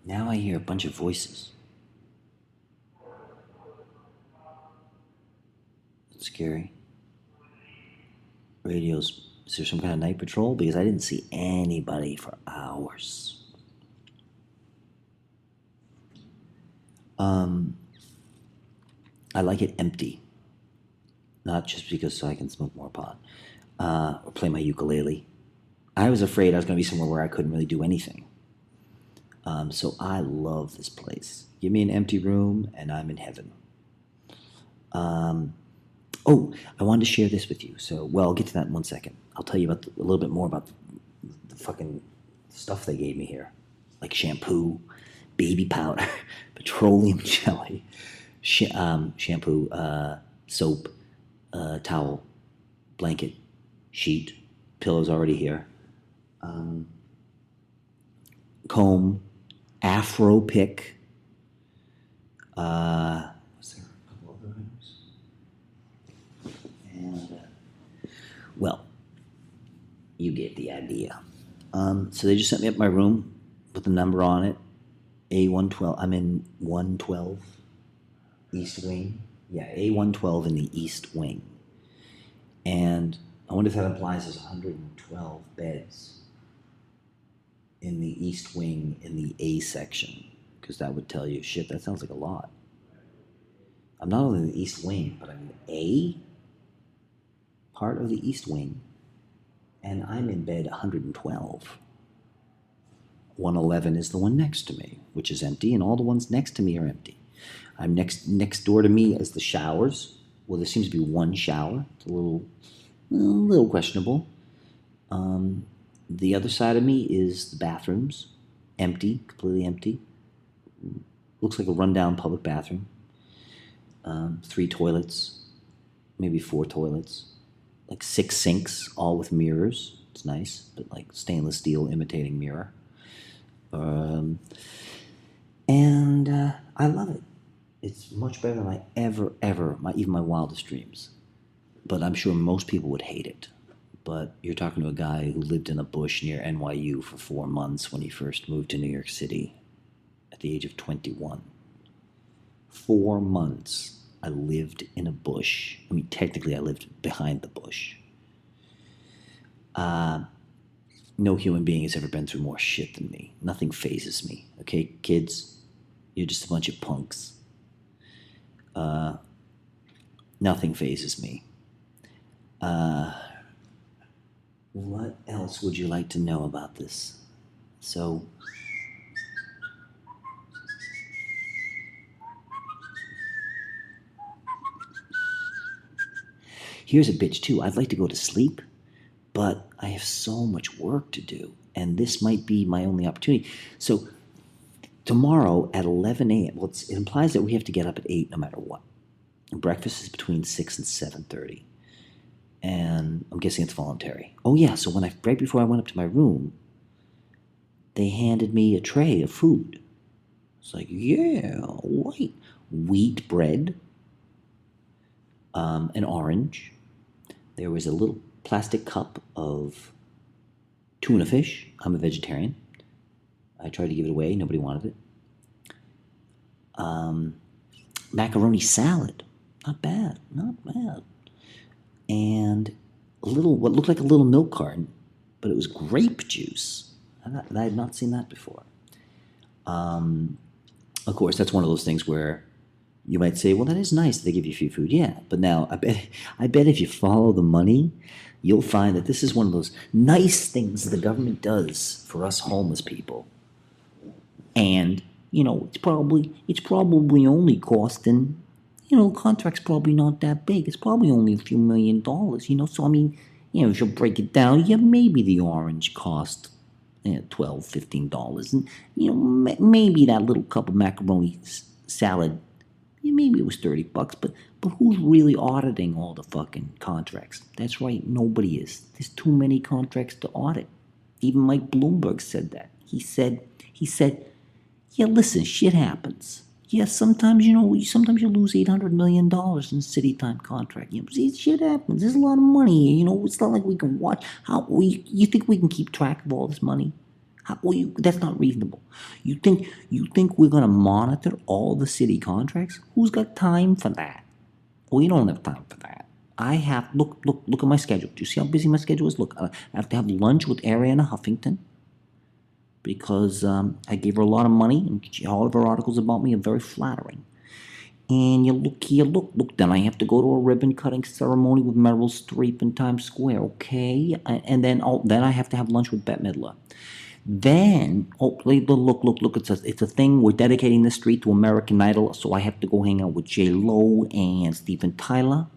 Now I hear a bunch of voices. It's scary. Radios. Is there some kind of night patrol? Because I didn't see anybody for hours. I like it empty. Not just because so I can smoke more pot or play my ukulele. I was afraid I was going to be somewhere where I couldn't really do anything. So I love this place. Give me an empty room and I'm in heaven. Oh, I wanted to share this with you. So, well, I'll get to that in 1 second. I'll tell you about a little bit more about the fucking stuff they gave me here. Like shampoo, baby powder, petroleum jelly, shampoo, soap, towel, blanket, sheet, pillows already here, comb, afro pick. Was there a couple other items? And, well, you get the idea. So they just sent me up my room with the number on it, A112. I'm in 112 East Wing. Yeah, A112 in the East Wing. And I wonder if that implies there's 112 beds in the East Wing in the A section, because that would tell you, shit, that sounds like a lot. I'm not only in the East Wing, but I'm in A part of the East Wing, and I'm in bed 112. 111 is the one next to me, which is empty, and all the ones next to me are empty. I'm next door to me is the showers. Well, there seems to be one shower. It's a little questionable. The other side of me is the bathrooms, empty, completely empty. Looks like a rundown public bathroom. 3 toilets, maybe 4 toilets, like 6 sinks, all with mirrors. It's nice, but like stainless steel imitating mirror. And I love it. It's much better than I ever, even my wildest dreams. But I'm sure most people would hate it. But you're talking to a guy who lived in a bush near NYU for 4 months when he first moved to New York City at the age of 21. 4 months I lived in a bush. I mean, technically I lived behind the bush. No human being has ever been through more shit than me. Nothing phases me. Okay, kids? You're just a bunch of punks. Nothing phases me. What else would you like to know about this? So, here's a bitch too. I'd like to go to sleep, but I have so much work to do, and this might be my only opportunity. So, tomorrow at 11 a.m., well, it implies that we have to get up at 8 no matter what. And breakfast is between 6 and 7:30. And I'm guessing it's voluntary. Oh yeah, so right before I went up to my room, they handed me a tray of food. It's like, yeah, wheat bread, an orange. There was a little plastic cup of tuna fish. I'm a vegetarian. I tried to give it away. Nobody wanted it. Macaroni salad. Not bad. And what looked like a little milk carton, but it was grape juice. I had not seen that before. Of course, that's one of those things where you might say, well, that is nice that they give you free food. Yeah, but now I bet if you follow the money, you'll find that this is one of those nice things the government does for us homeless people. And, it's probably only costing, the contract's probably not that big. It's probably only a few $1 million, So, I mean, if you break it down, yeah, maybe the orange cost $12, $15. And, maybe that little cup of macaroni salad, maybe it was $30, but who's really auditing all the fucking contracts? That's right, nobody is. There's too many contracts to audit. Even Mike Bloomberg said that. He said, yeah, listen, shit happens. Yeah, sometimes you lose $800 million in city time contract. Shit happens. There's a lot of money. It's not like we can watch. You think we can keep track of all this money? That's not reasonable. You think we're gonna monitor all the city contracts? Who's got time for that? We don't have time for that. I have look at my schedule. Do you see how busy my schedule is? Look, I have to have lunch with Ariana Huffington because I gave her a lot of money, and all of her articles about me are very flattering. And you look here, look. Then I have to go to a ribbon cutting ceremony with Meryl Streep in Times Square. Okay, and then I have to have lunch with Bette Midler. Then, look, it's a thing. We're dedicating the street to American Idol, so I have to go hang out with J Lo and Steven Tyler.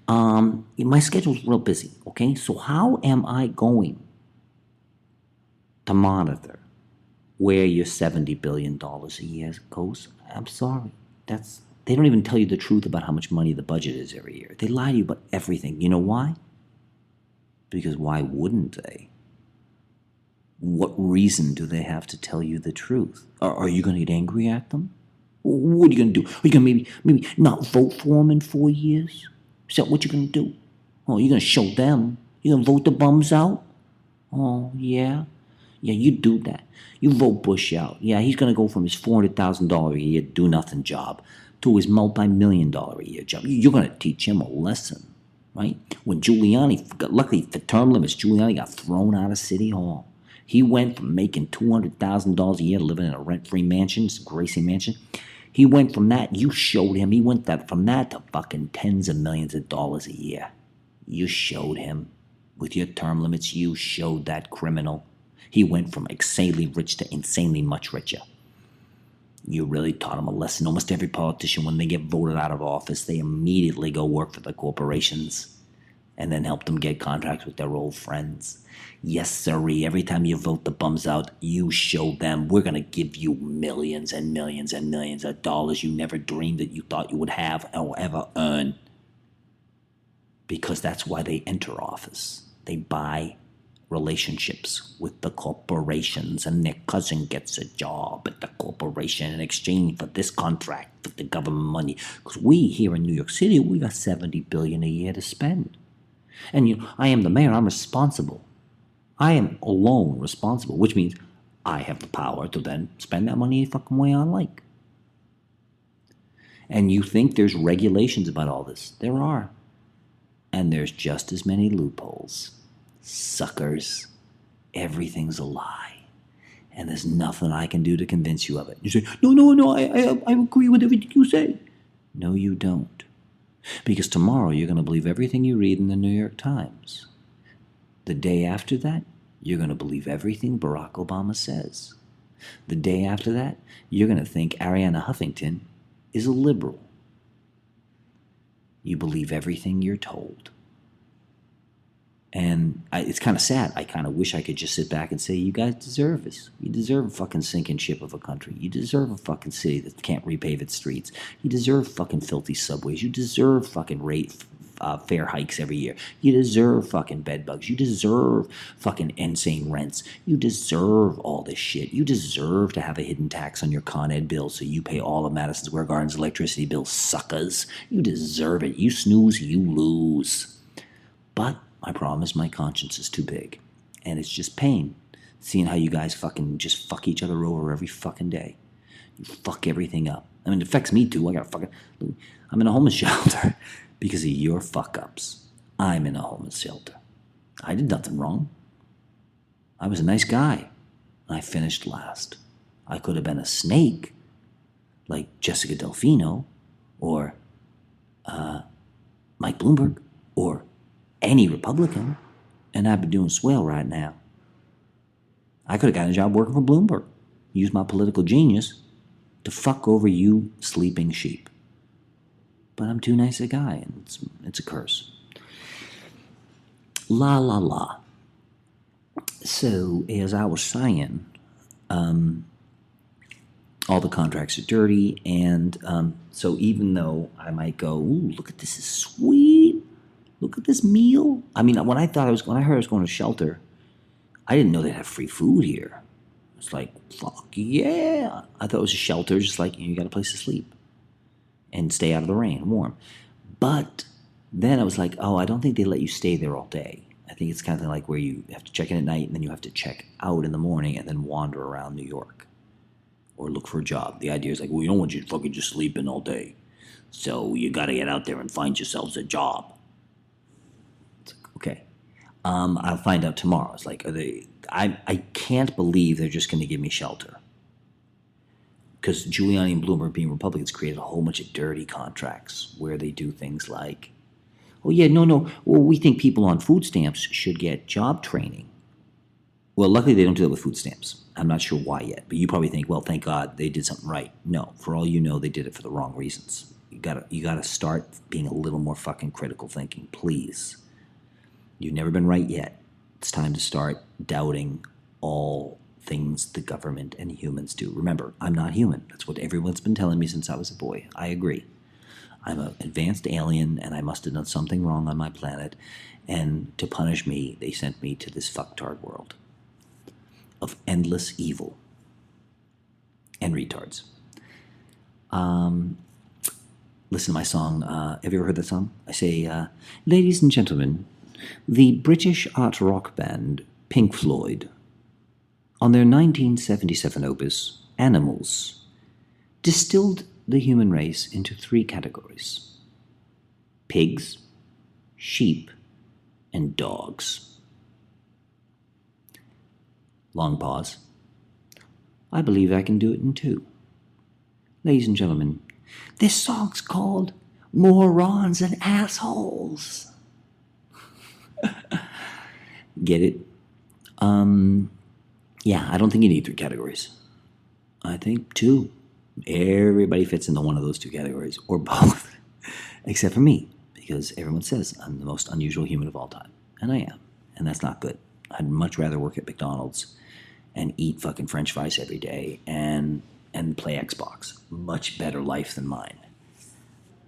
My schedule's real busy, okay? So how am I going to monitor where your $70 billion a year goes? I'm sorry. They don't even tell you the truth about how much money the budget is every year. They lie to you about everything. You know why? Because why wouldn't they? What reason do they have to tell you the truth? Are you going to get angry at them? What are you going to do? Are you going to maybe not vote for them in 4 years? Is that what you're going to do? Oh, you're going to show them. You're going to vote the bums out? Oh, yeah? Yeah, you do that. You vote Bush out. Yeah, he's going to go from his $400,000 a year do-nothing job to his multi-million-dollar a year job. You're going to teach him a lesson, right? When luckily for term limits, Giuliani got thrown out of City Hall. He went from making $200,000 a year living in a rent-free mansion, Gracie Mansion. He went from that, you showed him, he went from that to fucking tens of millions of dollars a year. You showed him. With your term limits, you showed that criminal. He went from insanely rich to insanely much richer. You really taught him a lesson. Almost every politician, when they get voted out of office, they immediately go work for the corporations and then help them get contracts with their old friends. Yes, sirree, every time you vote the bums out, you show them we're going to give you millions and millions and millions of dollars you never dreamed that you thought you would have or ever earn. Because that's why they enter office. They buy relationships with the corporations, and their cousin gets a job at the corporation in exchange for this contract with the government money. Because we here in New York City, we got $70 billion a year to spend. And I am the mayor, I'm responsible. I am alone responsible, which means I have the power to then spend that money any fucking way I like. And you think there's regulations about all this? There are. And there's just as many loopholes. Suckers. Everything's a lie. And there's nothing I can do to convince you of it. You say, no, I agree with everything you say. No, you don't. Because tomorrow you're going to believe everything you read in the New York Times. The day after that, you're going to believe everything Barack Obama says. The day after that, you're going to think Ariana Huffington is a liberal. You believe everything you're told. And it's kind of sad. I kind of wish I could just sit back and say, you guys deserve this. You deserve a fucking sinking ship of a country. You deserve a fucking city that can't repave its streets. You deserve fucking filthy subways. You deserve fucking fare hikes every year. You deserve fucking bedbugs. You deserve fucking insane rents. You deserve all this shit. You deserve to have a hidden tax on your Con Ed bill so you pay all of Madison Square Garden's electricity bill, suckers. You deserve it. You snooze, you lose. But my problem is my conscience is too big. And it's just pain. Seeing how you guys fucking just fuck each other over every fucking day. You fuck everything up. I mean, it affects me too. I'm in a homeless shelter because of your fuck-ups. I'm in a homeless shelter. I did nothing wrong. I was a nice guy. I finished last. I could have been a snake, like Jessica Delfino, or Mike Bloomberg, or any Republican, and I'd be doing swell right now. I could have gotten a job working for Bloomberg. Use my political genius to fuck over you sleeping sheep. But I'm too nice a guy, and it's a curse. La la la. So, as I was saying, all the contracts are dirty, and so even though I might go, ooh, look at this, is sweet. Look at this meal. I mean, when I heard I was going to shelter, I didn't know they'd have free food here. It's like, fuck yeah. I thought it was a shelter, just like you got a place to sleep and stay out of the rain, warm. But then I was like, oh, I don't think they let you stay there all day. I I think it's kind of like where you have to check in at night and then you have to check out in the morning and then wander around New York or look for a job. The idea is like, well, we don't want you to fucking just sleep in all day. So you got to get out there and find yourselves a job. It's like, okay. I'll find out tomorrow. It's like, I can't believe they're just going to give me shelter. Because Giuliani and Bloomberg, being Republicans, created a whole bunch of dirty contracts where they do things like, oh, yeah, no. Well, we think people on food stamps should get job training. Well, luckily they don't do that with food stamps. I'm not sure why yet. But you probably think, well, thank God they did something right. No, for all you know, they did it for the wrong reasons. You gotta start being a little more fucking critical thinking, please. You've never been right yet. It's time to start doubting all things the government and humans do. Remember, I'm not human. That's what everyone's been telling me since I was a boy. I agree. I'm an advanced alien, and I must have done something wrong on my planet. And to punish me, they sent me to this fucktard world of endless evil and retards. Listen to my song. Have you ever heard that song? I say, ladies and gentlemen, the British art rock band Pink Floyd, on their 1977 opus, Animals, distilled the human race into 3 categories: pigs, sheep, and dogs. Long pause. I believe I can do it in 2. Ladies and gentlemen, this song's called Morons and Assholes. Get it? Yeah, I don't think you need 3 categories. I think 2. Everybody fits into one of those 2 categories, or both, except for me, because everyone says I'm the most unusual human of all time, and I am, and that's not good. I'd much rather work at McDonald's and eat fucking French fries every day and play Xbox. Much better life than mine.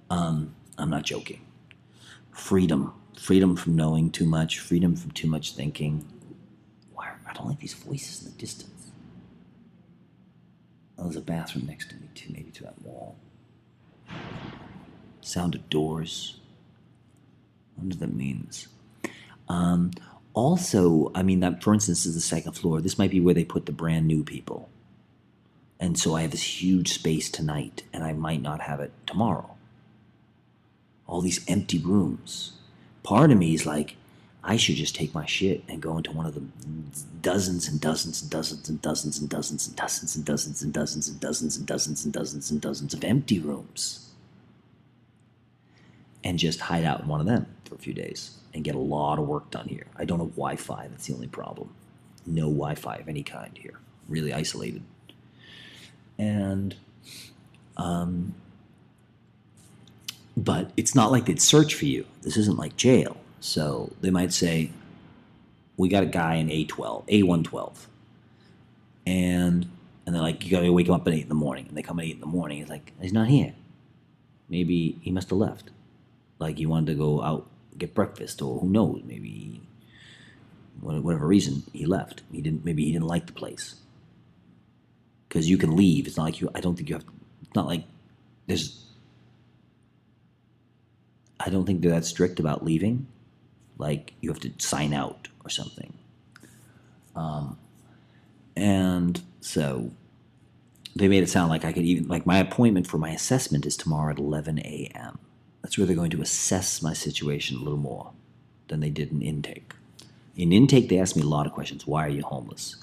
I'm not joking. Freedom from knowing too much, freedom from too much thinking. I don't like these voices in the distance. Oh, there's a bathroom next to me too, maybe to that wall. Sound of doors. I wonder what that means. Also, I mean, that, for instance, is the 2nd floor. This might be where they put the brand new people. And so I have this huge space tonight, and I might not have it tomorrow. All these empty rooms. Part of me is like, I should just take my shit and go into one of the dozens and dozens and dozens and dozens and dozens and dozens and dozens and dozens and dozens and dozens and dozens and dozens of empty rooms and just hide out in one of them for a few days and get a lot of work done here. I don't have Wi-Fi. That's the only problem. No Wi-Fi of any kind here. Really isolated. And, but it's not like they'd search for you. This isn't like jail. So they might say, we got a guy in A112. And they're like, you got to wake him up at 8 in the morning. And they come at 8 in the morning. It's like, he's not here. Maybe he must have left. Like he wanted to go out, get breakfast, or who knows, maybe whatever reason he left. Maybe he didn't like the place. Because you can leave. It's not like I don't think you have, it's not like I don't think they're that strict about leaving. Like you have to sign out or something. And so they made it sound like I could even, like my appointment for my assessment is tomorrow at 11 a.m. That's where they're going to assess my situation a little more than they did in intake. In intake, they asked me a lot of questions. Why are you homeless?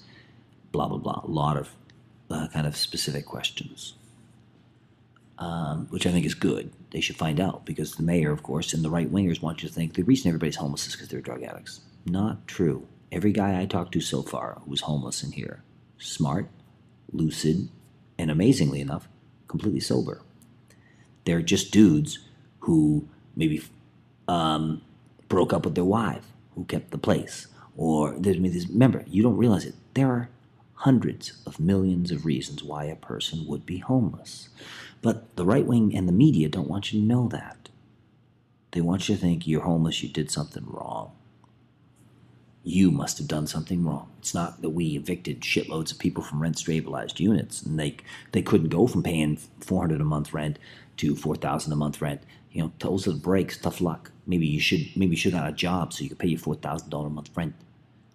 Blah, blah, blah. A lot of kind of specific questions, which I think is good. They should find out because the mayor, of course, and the right-wingers want you to think the reason everybody's homeless is because they're drug addicts. Not true. Every guy I talked to so far who was homeless in here, smart, lucid, and amazingly enough, completely sober. They're just dudes who maybe broke up with their wife, who kept the place. Or, remember, you don't realize it. There are hundreds of millions of reasons why a person would be homeless. But the right wing and the media don't want you to know that. They want you to think you're homeless, you did something wrong. You must have done something wrong. It's not that we evicted shitloads of people from rent-stabilized units, and they couldn't go from paying $400 a month rent to $4,000 a month rent. You know, those are the breaks. Tough luck. Maybe you should have a job so you could pay your $4,000 a month rent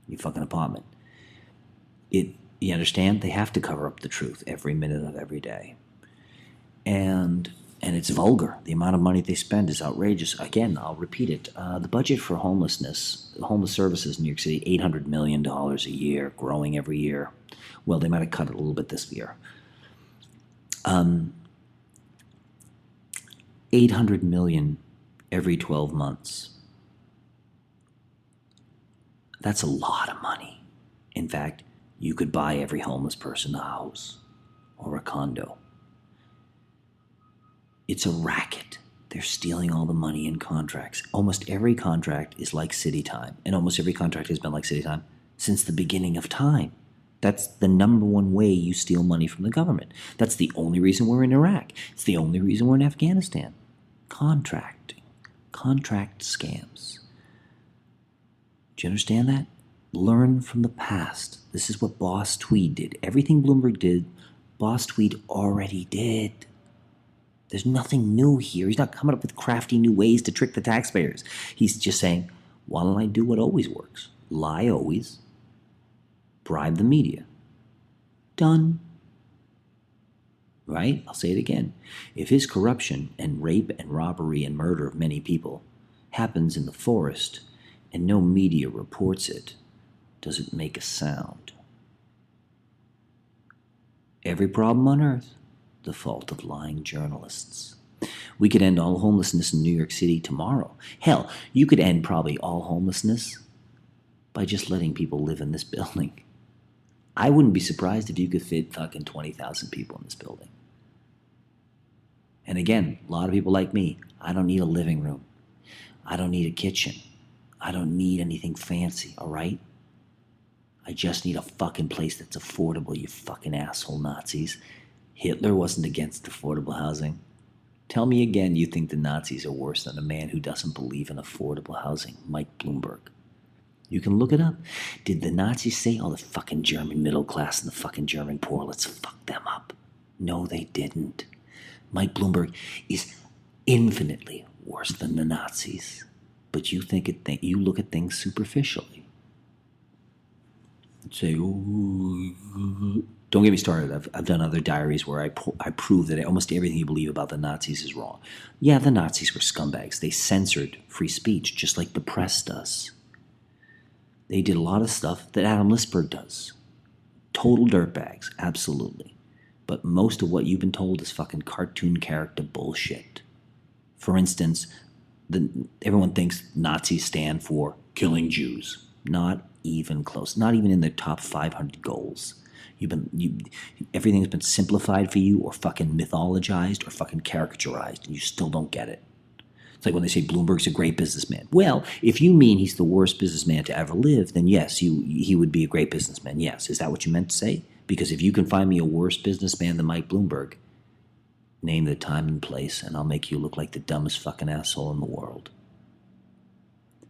in your fucking apartment. You understand? They have to cover up the truth every minute of every day. And it's vulgar. The amount of money they spend is outrageous. Again, I'll repeat it. The budget for homeless services in New York City, $800 million a year, growing every year. Well, they might have cut it a little bit this year. $800 million every 12 months. That's a lot of money. In fact, you could buy every homeless person a house or a condo. It's a racket. They're stealing all the money in contracts. Almost every contract is like city time, and almost every contract has been like city time since the beginning of time. That's the number one way you steal money from the government. That's the only reason we're in Iraq. It's the only reason we're in Afghanistan. Contracting. Contract scams. Do you understand that? Learn from the past. This is what Boss Tweed did. Everything Bloomberg did, Boss Tweed already did. There's nothing new here. He's not coming up with crafty new ways to trick the taxpayers. He's just saying, why don't I do what always works? Lie always. Bribe the media. Done. Right? I'll say it again. If his corruption and rape and robbery and murder of many people happens in the forest and no media reports it, does it make a sound? Every problem on earth, the fault of lying journalists. We could end all homelessness in New York City tomorrow. Hell, you could end probably all homelessness by just letting people live in this building. I wouldn't be surprised if you could fit fucking 20,000 people in this building. And again, a lot of people like me, I don't need a living room. I don't need a kitchen. I don't need anything fancy, all right? I just need a fucking place that's affordable, you fucking asshole Nazis. Hitler wasn't against affordable housing. Tell me again you think the Nazis are worse than a man who doesn't believe in affordable housing, Mike Bloomberg. You can look it up. Did the Nazis say, oh, the fucking German middle class and the fucking German poor, let's fuck them up? No, they didn't. Mike Bloomberg is infinitely worse than the Nazis. But you you look at things superficially. Say, oh, don't get me started. I've done other diaries where I prove that almost everything you believe about the Nazis is wrong. Yeah, the Nazis were scumbags. They censored free speech, just like the press does. They did a lot of stuff that Adam Lisberg does. Total dirtbags, absolutely. But most of what you've been told is fucking cartoon character bullshit. For instance, everyone thinks Nazis stand for killing Jews. Not even close. Not even in their top 500 goals. Everything's been simplified for you, or fucking mythologized, or fucking caricaturized, and you still don't get it. It's like when they say Bloomberg's a great businessman. Well, if you mean he's the worst businessman to ever live, then yes, he would be a great businessman. Yes, is that what you meant to say? Because if you can find me a worse businessman than Mike Bloomberg, name the time and place, and I'll make you look like the dumbest fucking asshole in the world.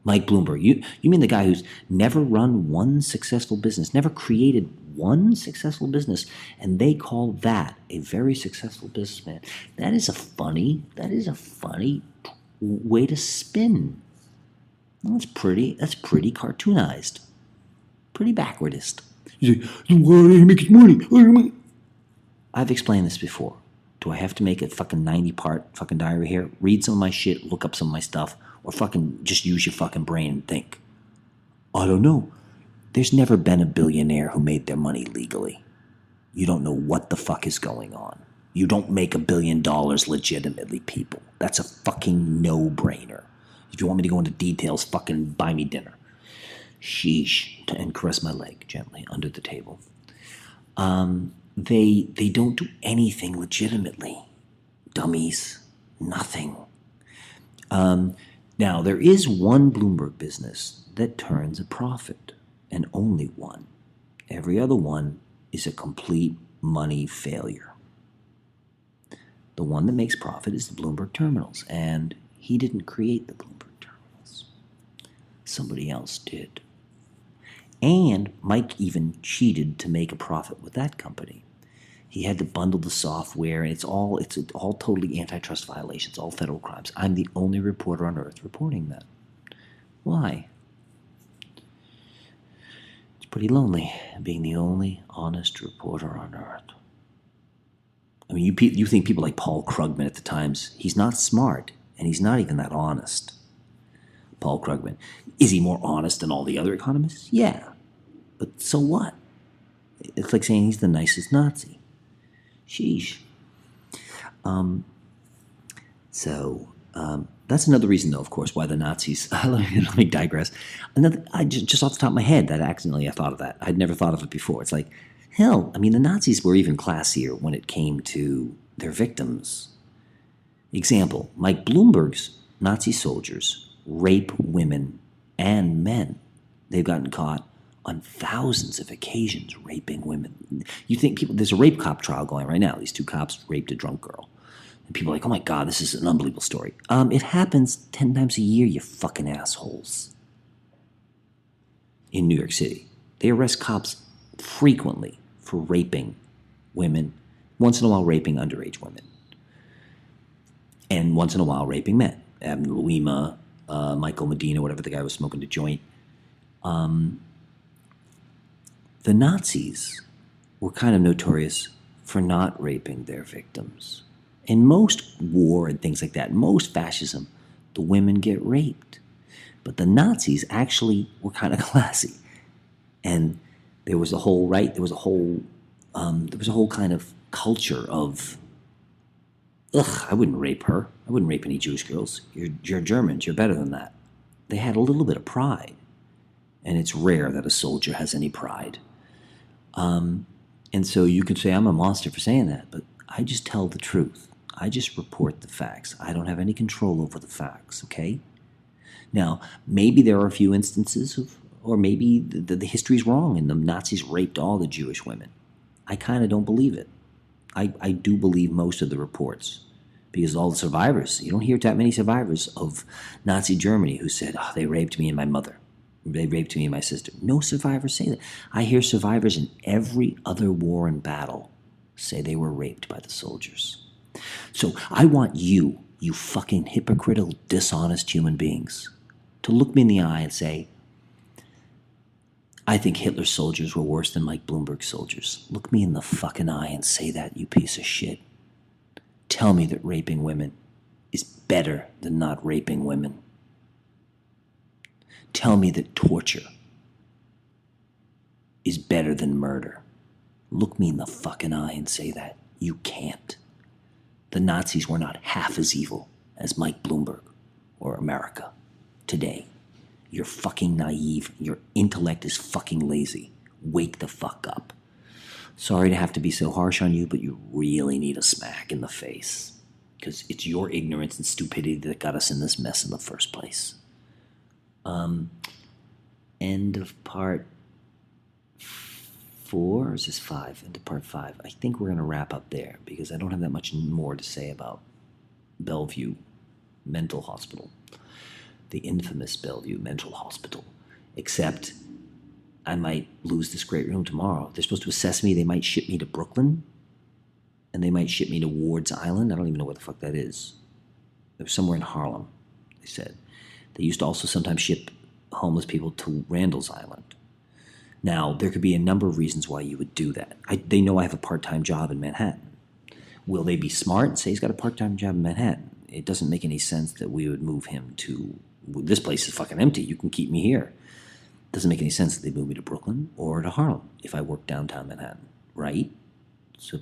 Mike Bloomberg, you mean the guy who's never run one successful business, never created one successful business, and they call that a very successful businessman? That is a funny way to spin. Well, that's pretty cartoonized. Pretty backwardist. You say, why do you make his money? I've explained this before. Do I have to make a fucking 90-part fucking diary here? Read some of my shit, look up some of my stuff, or fucking just use your fucking brain and think? I don't know. There's never been a billionaire who made their money legally. You don't know what the fuck is going on. You don't make $1 billion legitimately, people. That's a fucking no-brainer. If you want me to go into details, fucking buy me dinner. Sheesh. And caress my leg gently under the table. They don't do anything legitimately. Dummies. Nothing. Now, there is one Bloomberg business that turns a profit, and only one. Every other one is a complete money failure. The one that makes profit is the Bloomberg terminals, and he didn't create the Bloomberg terminals. Somebody else did. And Mike even cheated to make a profit with that company. He had to bundle the software, and it's all totally antitrust violations, all federal crimes. I'm the only reporter on earth reporting that. Why? It's pretty lonely being the only honest reporter on earth. I mean, you think people like Paul Krugman at the Times, he's not smart, and he's not even that honest. Paul Krugman. Is he more honest than all the other economists? Yeah. But so what? It's like saying he's the nicest Nazi. Sheesh. That's another reason, though, of course, why the Nazis. Let me digress. Just off the top of my head, I thought of that. I'd never thought of it before. It's like, hell, I mean, the Nazis were even classier when it came to their victims. Example: Mike Bloomberg's Nazi soldiers rape women and men. They've gotten caught on thousands of occasions raping women. You think there's a rape cop trial going right now. These two cops raped a drunk girl. And people are like, oh my God, this is an unbelievable story. It happens 10 times a year, you fucking assholes. In New York City. They arrest cops frequently for raping women, once in a while raping underage women, and once in a while raping men. Abner Louima, Michael Medina, whatever the guy was smoking the joint. The Nazis were kind of notorious for not raping their victims. In most war and things like that, most fascism, the women get raped. But the Nazis actually were kind of classy. And there was a whole kind of culture of, I wouldn't rape her. I wouldn't rape any Jewish girls. You're Germans. You're better than that. They had a little bit of pride. And it's rare that a soldier has any pride. And so you could say I'm a monster for saying that, but I just tell the truth. I just report the facts. I don't have any control over the facts, okay? Now, maybe there are a few instances or maybe the history's wrong and the Nazis raped all the Jewish women. I kind of don't believe it. I do believe most of the reports because all the survivors, you don't hear that many survivors of Nazi Germany who said, they raped me and my mother. They raped me and my sister. No survivors say that. I hear survivors in every other war and battle say they were raped by the soldiers. So I want you fucking hypocritical, dishonest human beings, to look me in the eye and say, I think Hitler's soldiers were worse than Mike Bloomberg's soldiers. Look me in the fucking eye and say that, you piece of shit. Tell me that raping women is better than not raping women. Tell me that torture is better than murder. Look me in the fucking eye and say that. You can't. The Nazis were not half as evil as Mike Bloomberg or America today. You're fucking naive. Your intellect is fucking lazy. Wake the fuck up. Sorry to have to be so harsh on you, but you really need a smack in the face. Because it's your ignorance and stupidity that got us in this mess in the first place. End of part 4, or is this 5? End of part 5. I think we're going to wrap up there because I don't have that much more to say about Bellevue Mental Hospital, the infamous Bellevue Mental Hospital, except I might lose this great room tomorrow. They're supposed to assess me. They might ship me to Brooklyn, and they might ship me to Ward's Island. I don't even know where the fuck that is. It was somewhere in Harlem, they said. They used to also sometimes ship homeless people to Randall's Island. Now, there could be a number of reasons why you would do that. They know I have a part-time job in Manhattan. Will they be smart and say he's got a part-time job in Manhattan? It doesn't make any sense that we would move him to, this place is fucking empty, you can keep me here. It doesn't make any sense that they move me to Brooklyn or to Harlem if I work downtown Manhattan, right?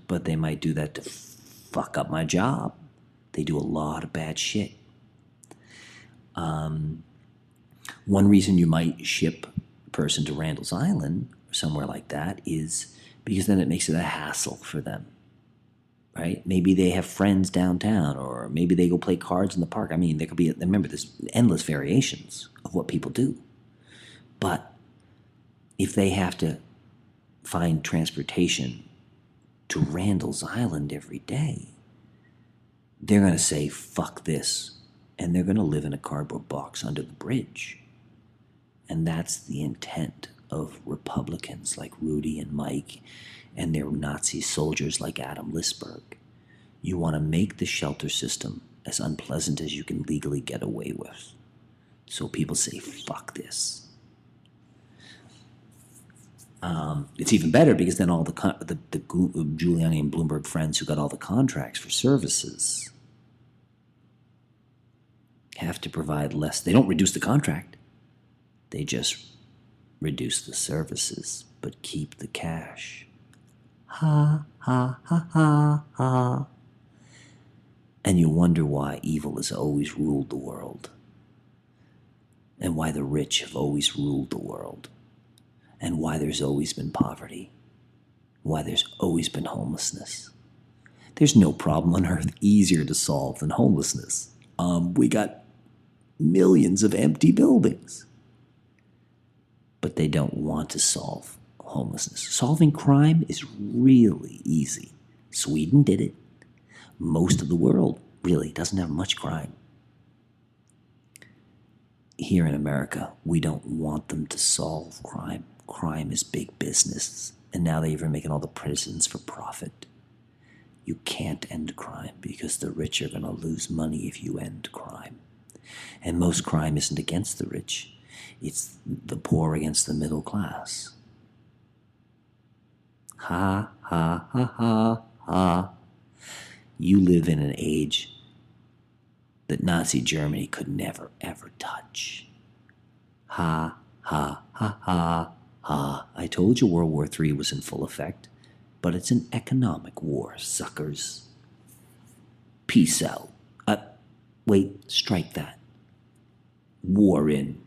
But they might do that to fuck up my job. They do a lot of bad shit. One reason you might ship a person to Randall's Island or somewhere like that is because then it makes it a hassle for them, right? Maybe they have friends downtown, or maybe they go play cards in the park. I mean, there could be, remember, there's endless variations of what people do. But if they have to find transportation to Randall's Island every day, they're going to say, fuck this. And they're going to live in a cardboard box under the bridge. And that's the intent of Republicans like Rudy and Mike and they're Nazi soldiers like Adam Lisberg. You want to make the shelter system as unpleasant as you can legally get away with. So people say, fuck this. It's even better because then all the Giuliani and Bloomberg friends who got all the contracts for services have to provide less. They don't reduce the contract. They just reduce the services, but keep the cash. Ha, ha, ha, ha, ha. And you wonder why evil has always ruled the world. And why the rich have always ruled the world. And why there's always been poverty. Why there's always been homelessness. There's no problem on earth easier to solve than homelessness. We got millions of empty buildings. But they don't want to solve homelessness. Solving crime is really easy. Sweden did it. Most of the world really doesn't have much crime. Here in America, we don't want them to solve crime. Crime is big business, and now they're even making all the prisons for profit. You can't end crime because the rich are going to lose money if you end crime. And most crime isn't against the rich. It's the poor against the middle class. Ha, ha, ha, ha, ha. You live in an age that Nazi Germany could never, ever touch. Ha, ha, ha, ha, ha. I told you World War III was in full effect, but it's an economic war, suckers. Peace out. Wait, strike that. War in.